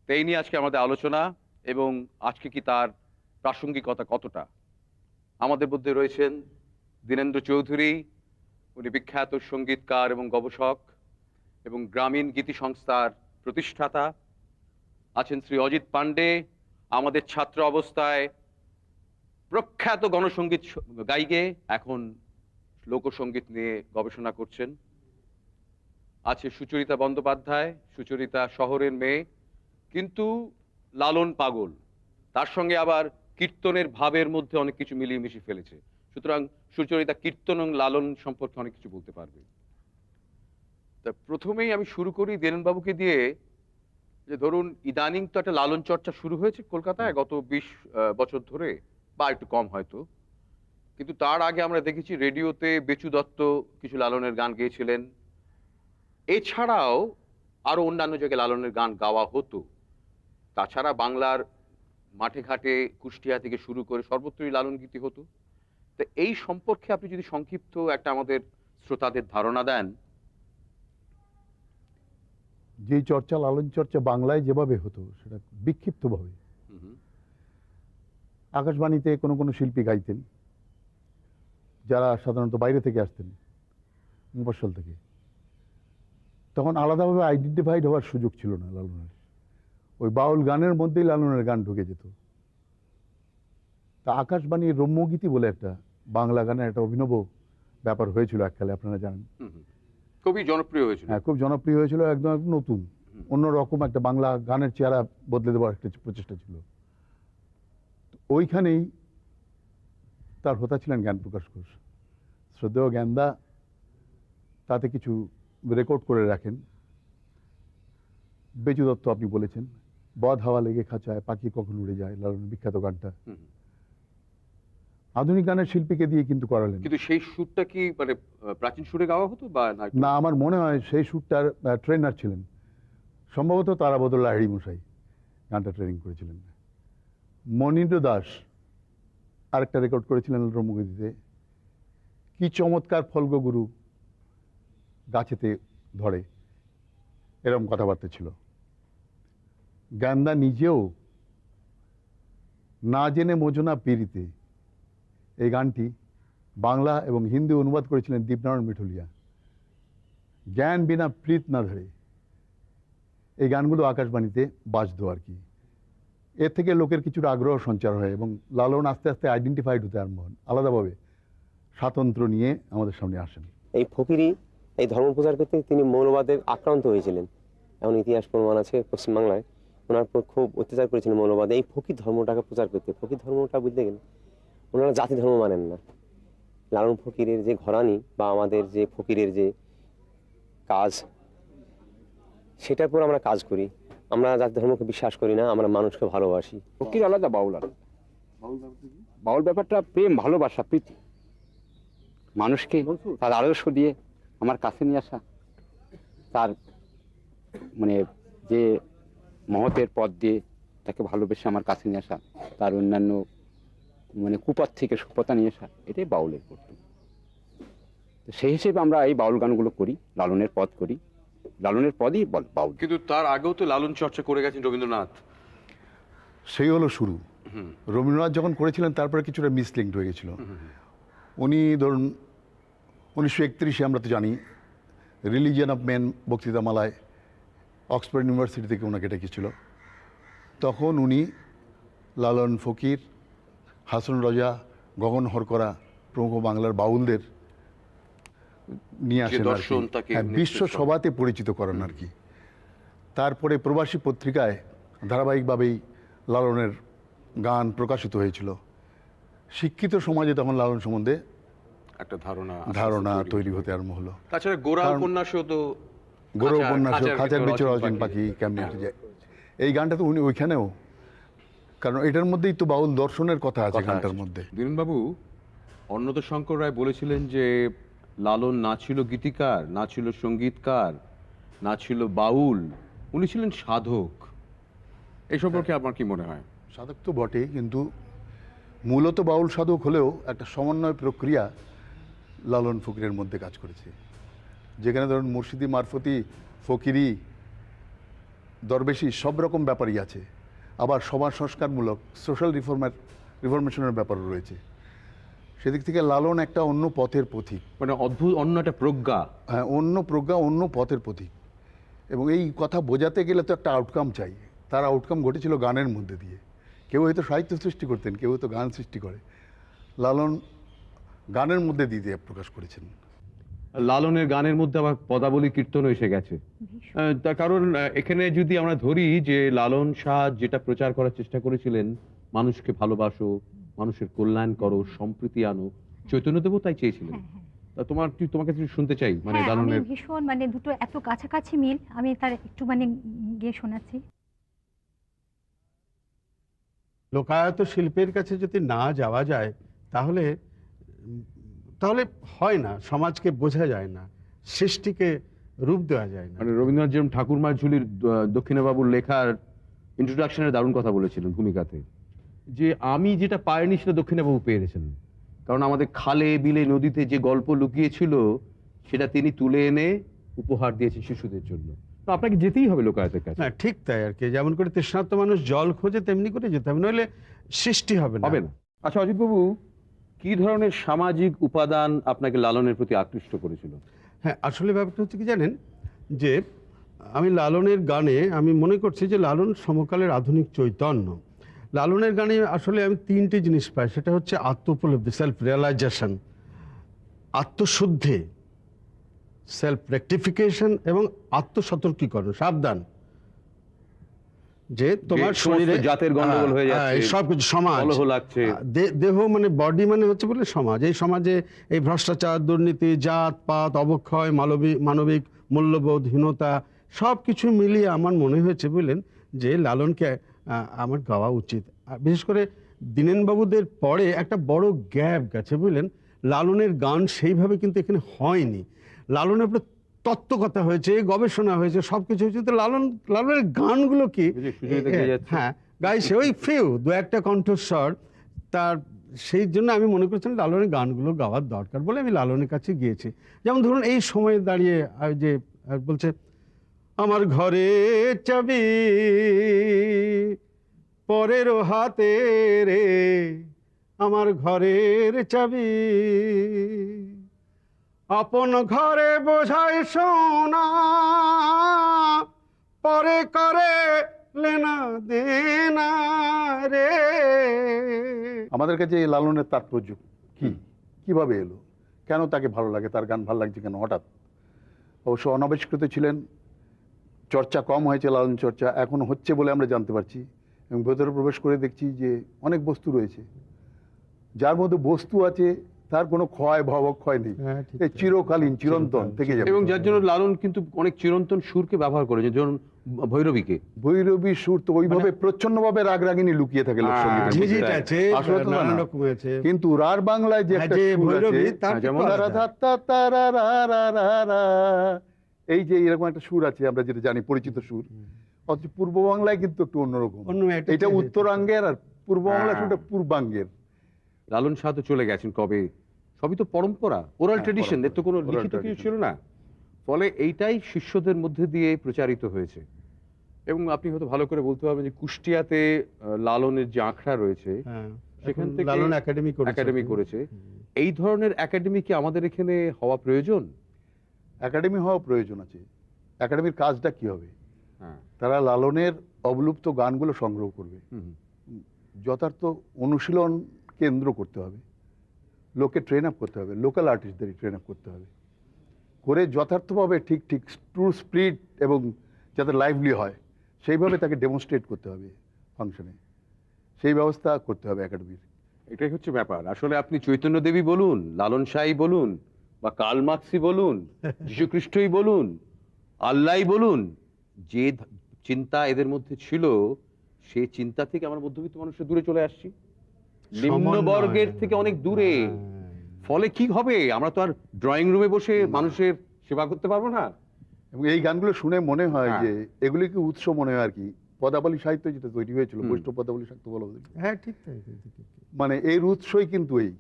তো এই নিয়ে আজকে আমাদের আলোচনা, এবং আজকে কি তার প্রাসঙ্গিকতা কতটা। আমাদের মধ্যে রয়েছেন দীনেন্দ্র চৌধুরী, উনি বিখ্যাত সঙ্গীতকার এবং গবেষক এবং গ্রামীণ গীতি সংস্থার প্রতিষ্ঠাতা। আছেন শ্রী অজিত পান্ডে, আমাদের ছাত্র অবস্থায় প্রখ্যাত গণসঙ্গীত গাইগে, এখন লোকসঙ্গীত নিয়ে গবেষণা করছেন। আছে সুচরিতা বন্দ্যোপাধ্যায়, সুচরিতা শহরের মেয়ে কিন্তু লালন পাগল, তার সঙ্গে আবার কীর্তনের ভাবের মধ্যে অনেক কিছু মিলিয়ে মিশিয়ে ফেলেছে। সুতরাং সুচরিতা কীর্তন এবং লালন সম্পর্কে অনেক কিছু বলতে পারবে। তা প্রথমেই আমি শুরু করি দীনেনবাবুকে দিয়ে, যে ধরুন ইদানিং তো একটা লালন চর্চা শুরু হয়েছে কলকাতায় গত 20 বছর ধরে, বা একটু কম হয়তো, কিন্তু তার আগে আমরা দেখেছি রেডিওতে বেচু দত্ত কিছু লালনের গান গেয়েছিলেন। এছাড়াও আরো অন্যান্য জায়গায় লালনের গান গাওয়া হতো। তাছাড়া বাংলার মাঠে ঘাটে কুষ্টিয়া থেকে শুরু করে সর্বত্রই লালন গীতি হতো। তো এই সম্পর্কে আপনি যদি সংক্ষিপ্ত একটা আমাদের শ্রোতাদের ধারণা দেন। যে চর্চা, লালন চর্চা বাংলায় যেভাবে হতো সেটা বিক্ষিপ্তভাবে। আকাশবাণীতে কোনো কোনো শিল্পী গাইতেন যারা সাধারণত বাইরে থেকে আসতেন, মফস্বল থেকে। তখন আলাদাভাবে আইডেন্টিফাইড হওয়ার সুযোগ ছিল না লালনের। ওই বাউল গানের মধ্যেই লালনের গান ঢুকে যেত। তা আকাশবাণীর রম্যগীতি বলে একটা বাংলা গানের একটা অভিনব ব্যাপার হয়েছিল এককালে, আপনারা জানেন। খুবই জনপ্রিয় হয়েছিল। হ্যাঁ, খুব জনপ্রিয় হয়েছিল, একদম নতুন অন্যরকম একটা বাংলা গানের চেহারা বদলে দেওয়ার একটা প্রচেষ্টা ছিল। ওইখানেই তার হোতা ছিলেন জ্ঞানপ্রকাশ ঘোষ। শ্রদ্ধেয় জ্ঞানদা তাতে কিছু রেকর্ড করে রাখেন। বেচু দত্ত আপনি বলেছেন, বদ হাওয়া লেগে খাঁচায় পাখি কখন উড়ে যায়, লালনের বিখ্যাত গানটা আধুনিক গানের শিল্পীকে দিয়ে কিন্তু করালেন। কিন্তু সেই সুরটা কি মানে প্রাচীন সুরে গাওয়া হতো বা না? আমার মনে হয় সেই সুরটার ট্রেনার ছিলেন সম্ভবত তারাবদল লাহিড়ী মশাই, গানটা ট্রেনিং করেছিলেন। মনীন্দ্র দাস আরেকটা রেকর্ড করেছিলেন রম্যগীতিতে, কি চমৎকার ফল গো গুরু গাছেতে ধরে, এরকম কথাবার্তা ছিল। জ্ঞানদা নিজেও না জেনে মোজনা পিরিতে এই গানটি বাংলা এবং হিন্দি অনুবাদ করেছিলেন দীপনারায়ণ মিঠুলিয়া। জ্ঞান বিনা প্রীত না ধরে, এই গানগুলো আকাশবাণীতে বাজতো আর কি। এর থেকে লোকের কিছুটা আগ্রহ সঞ্চার হয় এবং লালন আস্তে আস্তে আইডেন্টিফাইড হতে আরম্ভ হন, আলাদাভাবে স্বাতন্ত্র নিয়ে আমাদের সামনে আসেন। এই ফকিরি এই ধর্ম প্রচার করতে তিনি মৌলবাদের আক্রান্ত হয়েছিলেন, এমন ইতিহাস প্রমাণ আছে পশ্চিমবাংলায়। ওনার পর খুব অত্যাচার করেছিলেন মৌলবাদ এই ফকির ধর্মটাকে প্রচার করতে। ফকির ধর্মটা বুঝতে গেলে ওনারা জাতি ধর্ম মানেন না। লালন ফকিরের যে ঘরানি বা আমাদের যে ফকিরের যে কাজ, সেটার পর আমরা কাজ করি। আমরা জাতি ধর্মকে বিশ্বাস করি না, আমরা মানুষকে ভালোবাসি। ফকির আলাদা, বাউল আলাদা। বাউল ব্যাপারটা প্রেম, ভালোবাসা, প্রীতি, মানুষকে তার আদর্শ দিয়ে আমার কাছে নিয়ে আসা, তার মানে যে মহতের পথ দিয়ে তাকে ভালোবেসে আমার কাছে নিয়ে আসা, তার অন্যান্য মানে কুপথ থেকে সুপথা নিয়ে আসা, এটাই বাউলের কর্তব্য। তো সেই হিসেবে আমরা এই বাউল গানগুলো করি, লালনের পথ করি, লালনের পদই বাউল। কিন্তু তার আগেও তো লালন চর্চা করে গেছেন রবীন্দ্রনাথ। সেই হলো শুরু। রবীন্দ্রনাথ যখন করেছিলেন তারপরে কিছুটা মিসলিঙ্কড হয়ে গেছিল। উনি ধরুন 1931 আমরা তো জানি রিলিজিয়ন অফ মেন বক্তৃতামালায় অক্সফোর্ড ইউনিভার্সিটি থেকে ওনাকে ডেকেছিল। তখন উনি লালন, ফকির, হাসন রাজা, গগন হরকরা প্রমুখ বাংলার বাউলদের নিয়ে আসেন, বিশ্ব সভাতে পরিচিত করেন আর কি। তারপরে প্রবাসী পত্রিকায় ধারাবাহিকভাবেই লালনের গান প্রকাশিত হয়েছিল। শিক্ষিত সমাজে তখন লালন সম্বন্ধে একটা ধারণা তৈরি হতে আরম্ভ হলো। তাছাড়া গোরা উপন্যাসও তো, গোরা উপন্যাসও, খাঁচার ভিতরে অচিন পাখি কেমনে উঠে যায়, এই গানটা তো উনি ওইখানেও, কারণ এটার মধ্যেই তো বাউল দর্শনের কথা আছে গানটার মধ্যে। দীনেনবাবু, অন্নদা শঙ্কর রায় বলেছিলেন যে লালন না ছিল গীতিকার, না ছিল সঙ্গীতকার, না ছিল বাউল, উনি ছিলেন সাধক। এই সম্পর্কে আপনার কি মনে হয়? সাধক তো বটে, কিন্তু মূলত বাউল সাধক হলেও একটা সমন্বয় প্রক্রিয়া লালন ফকিরের মধ্যে কাজ করেছে। যেখানে ধরুন মুর্শিদি, মারফতি, ফকিরি, দরবেশি সব রকম ব্যাপারই আছে, আবার সমাজ সংস্কারমূলক সোশ্যাল রিফরমেশনের ব্যাপারও রয়েছে। সেদিক থেকে লালন একটা অন্য পথের পথিক, মানে অদ্ভুত অন্য একটা প্রজ্ঞা। হ্যাঁ, অন্য প্রজ্ঞা, অন্য পথের পথিক। এবং এই কথা বোঝাতে গেলে তো একটা আউটকাম চাই। তার আউটকাম ঘটেছিল গানের মধ্যে দিয়ে। কেউ হয়তো সাহিত্য সৃষ্টি করতেন, কেউ হয়তো গান সৃষ্টি করে, লালন গানের মধ্যে দিয়ে প্রকাশ করেছেন। লালনের গানের মধ্যে আবার পদাবলী কীর্তনও এসে গেছে। তার কারণ এখানে যদি আমরা ধরি যে লালন শাহ যেটা প্রচার করার চেষ্টা করেছিলেন, মানুষকে ভালোবাসো, মানুষের কল্যাণ করো, সম্প্রীতি আনো, চৈতন্যদেবও তাই চেয়েছিলেন। তা তোমাকে কিছু শুনতে চাই, মানে লালনের ভীষণ, মানে দুটো এত কাছাকাছি মিল, আমি তার একটু মানে গিয়ে শোনাচ্ছি। লোকায়ত শিল্পের কাছে যদি না যাওয়া যায় তাহলে হয় না, সমাজকে বোঝা যায় না, সৃষ্টিকে রূপ দেওয়া যায় না। মানে রবীন্দ্রনাথ যেরকম ঠাকুরমার ঝুলির দক্ষিণবাবুর লেখার ইন্ট্রোডাকশনের দারুণ কথা বলেছিলেন ভূমিকাতে, যে আমি যেটা পাইনি সেটা দক্ষিণবাবু পেয়েছেন। কারণ আমাদের খালে বিলে নদীতে যে গল্প লুকিয়েছিল সেটা তিনি তুলে এনে উপহার দিয়েছেন শিশুদের জন্য। তো আপনাকে যেতেই হবে লোকায়তের কাছে। হ্যাঁ, ঠিক তাই আর কি। যেমন করে তৃষ্ণার্ত মানুষ জল খোঁজে, তেমনি করে যেতে হবে, নইলে সৃষ্টি হবে না। আচ্ছা অজিতবাবু, কি ধরনের সামাজিক উপাদান আপনাকে লালনের প্রতি আকৃষ্ট করেছিল? হ্যাঁ, আসলে ব্যাপারটা হচ্ছে কি জানেন, যে আমি লালনের গানে আমি মনে করছি যে লালন সমকালের আধুনিক চৈতন্য। লালনের গানে আসলে আমি তিনটি জিনিস পাই, সেটা হচ্ছে আত্মোপলব্ধি, সেলফ রিয়েলাইজেশন, আত্মশুদ্ধি, সেলফ রেকটিফিকেশন, এবং আত্মসতর্কীকরণ, সাবধান, যে তোমার শরীরে জাতের গন্ডগোল হয়ে যাচ্ছে, সব কিছু সমাজ লাগছে, দেহ মানে বডি মানে হচ্ছে বলে সমাজ। এই সমাজে এই ভ্রষ্টাচার, দুর্নীতি, জাত পাত, অবক্ষয়, মানবিক মূল্যবোধহীনতা সব কিছু মিলিয়ে আমার মনে হয়েছে বুঝলেন যে লালনকে আমার গাওয়া উচিত। বিশেষ করে দীনেনবাবুদের পরে একটা বড় গ্যাপ গেছে বুঝলেন, লালনের গান সেইভাবে কিন্তু এখানে হয়নি। লালনের উপরে তত্ত্বকথা হয়েছে, গবেষণা হয়েছে, সবকিছু হয়েছে, তো লালনের গানগুলো কি হ্যাঁ গাইছে ওই দু একটা কণ্ঠস্বর তার। সেই জন্য আমি মনে করছিলাম লালনের গানগুলো গাওয়ার দরকার বলে আমি লালনের কাছে গিয়েছি। যেমন ধরুন এই সময়ে দাঁড়িয়ে যে বলছে, আমার ঘরে চাবি পরের হাতে রে, আমার ঘরের চাবি আপন ঘরে বোঝাই সোনা, পরে করে লেনা দেনা রে। আমাদের কাছে এই লালনের তাৎপর্য কি, কিভাবে এলো, কেন তাকে ভালো লাগে, তার গান ভালো লাগছে কেন হঠাৎ? অবশ্য অনাবিষ্কৃত ছিলেন, চর্চা কম হয়েছে, লালন চর্চা এখন হচ্ছে বলে আমরা জানতে পারছি। এবং ভেতরে প্রবেশ করে দেখছি যে অনেক বস্তু রয়েছে, যার মধ্যে বস্তু আছে তার কোনো ভবক্ষয় নেই, চিরকালীন চিরন্তন থেকে যাবে। এবং যার জন্য লালন কিন্তু অনেক চিরন্তন সুরকে ব্যবহার করেছে, যেমন ভৈরবীকে। ভৈরবী সুর তো ওইভাবে প্রচ্ছন্নভাবে রাগরাগিনী লুকিয়ে থাকে লোকসঙ্গীতে, কিন্তু রার বাংলায় যে একটা সুর আছে, এই যে এরকম একটা সুর আছে আমরা যেটা জানি পরিচিত সুর, অথচ পূর্ব বাংলায় কিন্তু একটু অন্যরকম। এটা উত্তরাঙ্গের আর পূর্ব বাংলার সুরটা পূর্বাঙ্গের। লালন শাহ তো চলে গেছেন কবে, সবই তো পরম্পরা, ওরাল ট্রেডিশন, এর তো কোনো লিখিত কিছু ছিল না। ফলে এইটাই শিষ্যদের মধ্যে দিয়ে প্রচারিত হয়েছে। এবং আপনি হয়তো ভালো করে বলতে পারবেন যে কুষ্টিয়াতে লালনের যে আখড়া রয়েছে সেখান থেকে লালন একাডেমি করেছে। এই ধরনের একাডেমি কি আমাদের এখানে হওয়া প্রয়োজন? একাডেমি হওয়া প্রয়োজন আছে। একাডেমির কাজটা কি হবে? তারা লালনের অবলুপ্ত গানগুলো সংগ্রহ করবে, যথার্থ অনুশীলন কেন্দ্র করতে হবে, লোকে ট্রেন আপ করতে হবে, লোকাল আর্টিস্টদের ট্রেন আপ করতে হবে, করে যথার্থভাবে ঠিক ট্রু স্পিরিট এবং যাতে লাইভলি হয় সেইভাবে তাকে ডেমনস্ট্রেট করতে হবে ফাংশনে, সেই ব্যবস্থা করতে হবে একাডেমির। এটাই হচ্ছে ব্যাপার। আসলে আপনি চৈতন্য দেবী বলুন, লালন শাহই বলুন, বা কার্ল মার্ক্সই বলুন, যীশু খ্রিস্টই বলুন, আল্লাহই বলুন, যে চিন্তা এদের মধ্যে ছিল সেই চিন্তা থেকে আমরা মধ্যবিত্ত মানুষের দূরে চলে আসছি, নিম্ন বর্গের থেকে অনেক দূরে। ফলে কি হবে, আমরা তো আর ড্রয়িং রুমে বসে মানুষের সেবা করতে পারবো না। এবং এই গানগুলো শুনে মনে হয় যে এগুলিকে উৎস মনে হয় আর কি, পদাবলী সাহিত্য যেটা তৈরি হয়েছিল, বৈষ্ণব পদাবলী সাহিত্য বলা হয়, হ্যাঁ ঠিক তাই, মানে এর উৎসই কিন্তু এই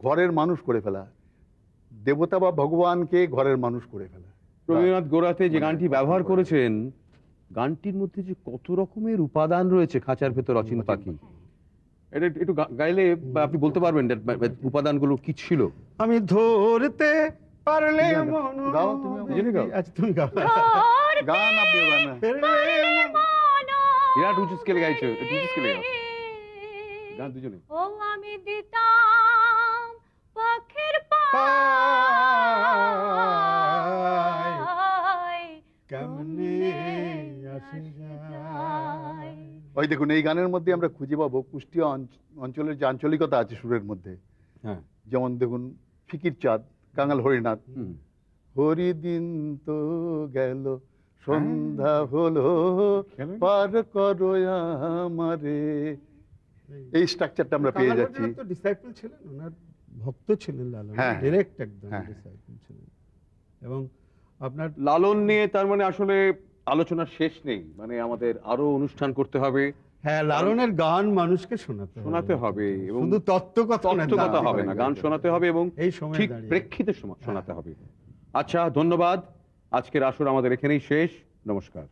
ঘরের মানুষ করে ফেলা, দেবতা বা ভগবানকে ঘরের মানুষ করে ফেলা। রবীন্দ্রনাথ গোরাতে যে গানটি ব্যবহার করেছেন, গানটির মধ্যে যে কত রকমের উপাদান রয়েছে খাঁচার ভেতর অচিন পাখি, এটা একটু গাইলে বা আপনি বলতে পারবেন উপাদানগুলো কি ছিল? আমি ধরতে পারলে মন, গাও তুমি, আচ্ছা তুমি গাও। গান আপনি গান না। বিরাট উঁচু স্কেলে গাইছো, একটু উঁচু স্কেলে গাও গান দুজনে। ও আমি দিতাম পাখির পায় কেমনে আসে যায়। ওই দেখুন, এই গানের মধ্যে আমরা খুঁজে পাবো কুষ্টিয়া অঞ্চলের যে আঞ্চলিকতা আছে সুরের মধ্যে। হ্যাঁ, যেমন দেখুন ফিকির চাঁদ, কাঙাল হরিনাথ, হরিদিন তো গেল সন্ধ্যা হলো পার করো আমারে, এই স্ট্রাকচারটা আমরা পেয়ে যাচ্ছি। কাঙাল তো ডিসাইপল ছিলেন, ওনার ভক্ত ছিলেন লালন, হ্যাঁ। ডাইরেক্ট একদম হ্যাঁ। ডিসাইপল ছিলেন। এবং আপনার লালন নিয়ে তার মানে আসলে আলোচনার শেষ নেই, মানে আমাদের আরো অনুষ্ঠান করতে হবে, হ্যাঁ লালনের গান মানুষকে শোনাতে হবে এবং শুধু তত্ত্বকথা হবে না, গান শোনাতে হবে এবং এই সময় ঠিক প্রেক্ষিতে শোনাতে হবে। আচ্ছা, ধন্যবাদ। আজকের আসর আমাদের এখানেই শেষ। নমস্কার।